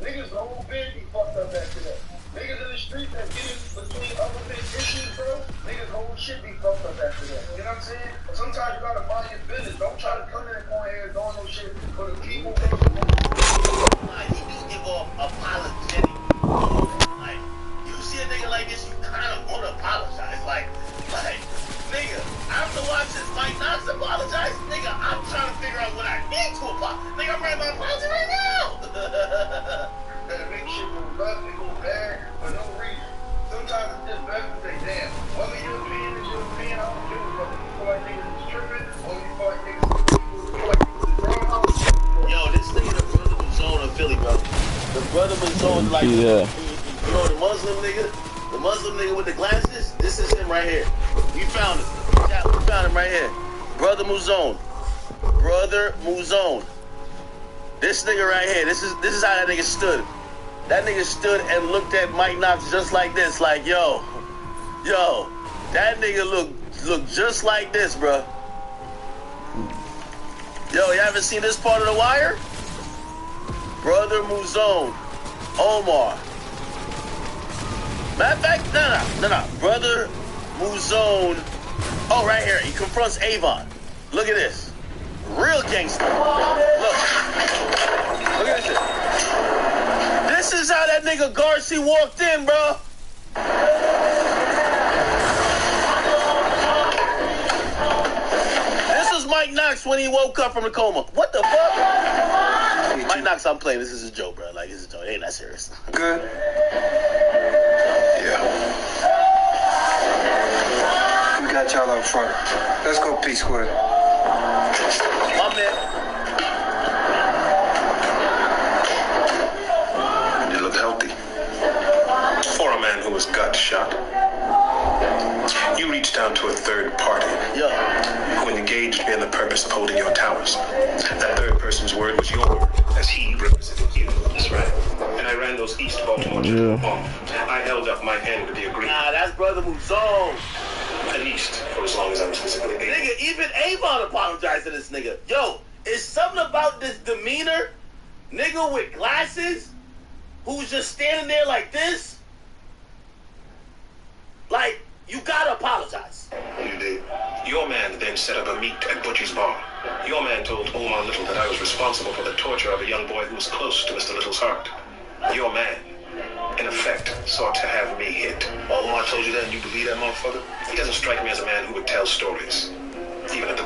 Niggas the whole bed be fucked up after that. Niggas in the street that get in between other big issues, bro. Niggas whole shit be fucked up after that. You know what I'm saying? Sometimes you gotta mind your business. Don't try to come in and go here doing no shit for the people. Like, he do give off apologetic. Like, you see a nigga like this, you kind of want to apologize. Like, nigga, like, see that. you know the Muslim nigga with the glasses? This is him right here. We found him. We found him right here. Brother Muzone. This nigga right here. This is how that nigga stood. That nigga stood and looked at Mike Knox just like this, like, yo, that nigga look just like this, bro. Yo, you haven't seen this part of The Wire? Brother Muzone, Omar. Matter of fact, no. Brother Muzone. Oh, right here. He confronts Avon. Look at this. Real gangster. Look at this. This is how that nigga Garcia walked in, bro. This is Mike Knox when he woke up from the coma. What the fuck? Mike Knox, I'm playing. This is a joke, bro. Like, this is a joke. It ain't that serious. Good. Yeah. We got y'all up front. Let's go, P-Square. I'm there. You look healthy. For a man who was gut shot. You reached out to a third party who engaged me in the purpose of holding your towers. That third person's word was your word, as he represented you. That's right. And I ran those East Baltimore off. I held up my end to the agreement. Nah, that's Brother Muzone. At least for as long as I was physically able. Nigga, even Avon apologized to this nigga. Yo, it's something about this demeanor. Nigga with glasses who's just standing there like this. Like, you gotta apologize. You did. Your man then set up a meet at Butchie's bar. Your man told Omar Little that I was responsible for the torture of a young boy who was close to Mr. Little's heart. Your man, in effect, sought to have me hit. Omar told you that and you believe that motherfucker? He doesn't strike me as a man who would tell stories, even at the